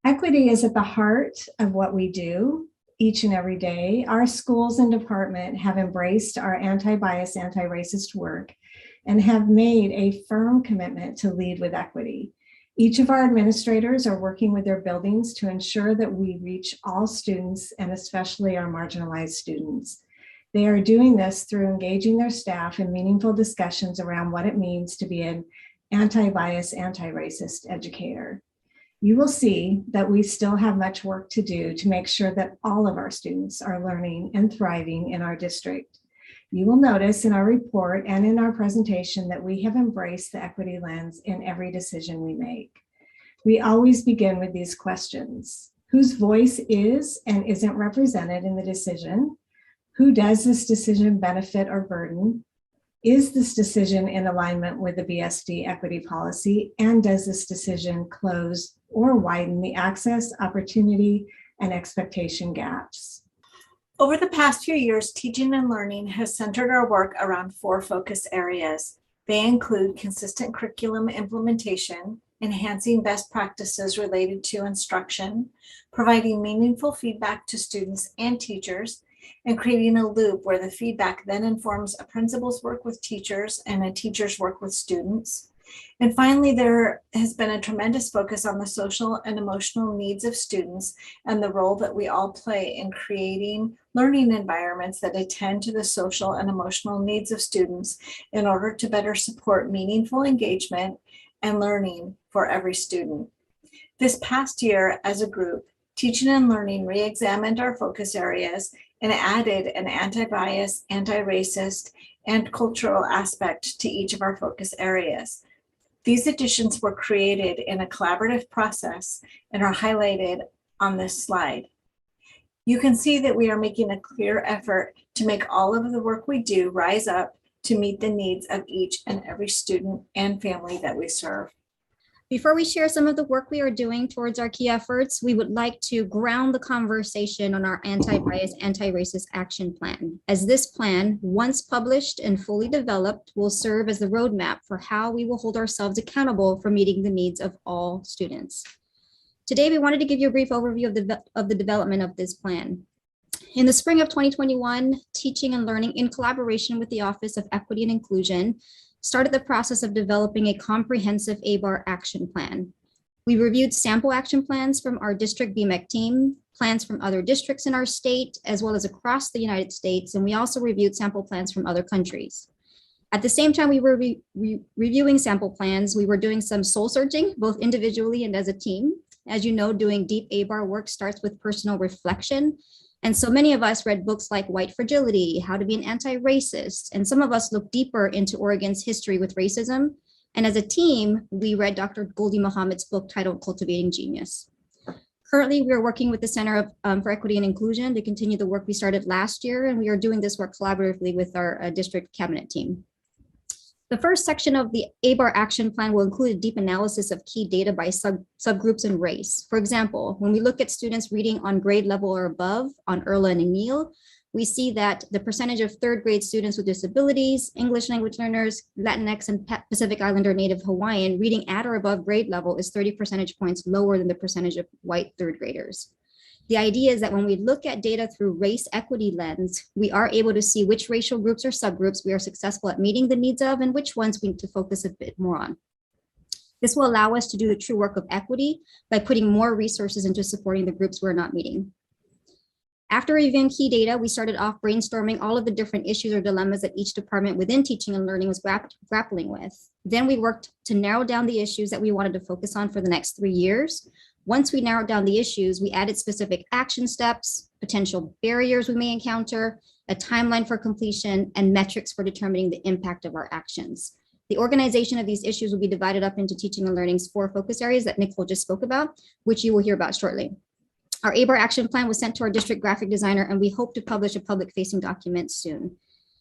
Equity is at the heart of what we do each and every day. Our schools and department have embraced our anti-bias, anti-racist work and have made a firm commitment to lead with equity. Each of our administrators are working with their buildings to ensure that we reach all students and especially our marginalized students. They are doing this through engaging their staff in meaningful discussions around what it means to be an anti-bias, anti-racist educator. You will see that we still have much work to do to make sure that all of our students are learning and thriving in our district. You will notice in our report and in our presentation that we have embraced the equity lens in every decision we make. We always begin with these questions. Whose voice is and isn't represented in the decision? Who does this decision benefit or burden? Is this decision in alignment with the BSD equity policy? And does this decision close or widen the access, opportunity, and expectation gaps? Over the past few years, teaching and learning has centered our work around 4 focus areas. They include consistent curriculum implementation, enhancing best practices related to instruction, providing meaningful feedback to students and teachers, and creating a loop where the feedback then informs a principal's work with teachers and a teacher's work with students. And finally, there has been a tremendous focus on the social and emotional needs of students and the role that we all play in creating learning environments that attend to the social and emotional needs of students in order to better support meaningful engagement and learning for every student. This past year, as a group, teaching and learning re-examined our focus areas and added an anti-bias, anti-racist, and cultural aspect to each of our focus areas. These additions were created in a collaborative process and are highlighted on this slide. You can see that we are making a clear effort to make all of the work we do rise up to meet the needs of each and every student and family that we serve. Before we share some of the work we are doing towards our key efforts, we would like to ground the conversation on our anti-bias, anti-racist action plan, as this plan, once published and fully developed, will serve as the roadmap for how we will hold ourselves accountable for meeting the needs of all students. Today, we wanted to give you a brief overview of the development of this plan. In the spring of 2021, Teaching and Learning, in collaboration with the Office of Equity and Inclusion, started the process of developing a comprehensive ABAR action plan. We reviewed sample action plans from our district BMEC team, plans from other districts in our state, as well as across the United States, and we also reviewed sample plans from other countries. At the same time we were reviewing sample plans, we were doing some soul searching, both individually and as a team. As you know, doing deep ABAR work starts with personal reflection. And so many of us read books like White Fragility, How to Be an Anti-Racist, and some of us looked deeper into Oregon's history with racism. And as a team, we read Dr. Goldie Muhammad's book titled Cultivating Genius. Currently, we are working with the Center for Equity and Inclusion to continue the work we started last year, and we are doing this work collaboratively with our district cabinet team. The first section of the ABAR action plan will include a deep analysis of key data by subgroups and race. For example, when we look at students reading on grade level or above on IRLA and ENEAL, we see that the percentage of 3rd grade students with disabilities, English language learners, Latinx, and Pacific Islander Native Hawaiian reading at or above grade level is 30 percentage points lower than the percentage of white 3rd graders. The idea is that when we look at data through race equity lens, we are able to see which racial groups or subgroups we are successful at meeting the needs of and which ones we need to focus a bit more on. This will allow us to do the true work of equity by putting more resources into supporting the groups we're not meeting. After reviewing key data, we started off brainstorming all of the different issues or dilemmas that each department within teaching and learning was grappling with. Then we worked to narrow down the issues that we wanted to focus on for the next 3 years. Once we narrowed down the issues, we added specific action steps, potential barriers we may encounter, a timeline for completion, and metrics for determining the impact of our actions. The organization of these issues will be divided up into teaching and learning's 4 focus areas that Nicole just spoke about, which you will hear about shortly. Our ABAR action plan was sent to our district graphic designer, and we hope to publish a public-facing document soon.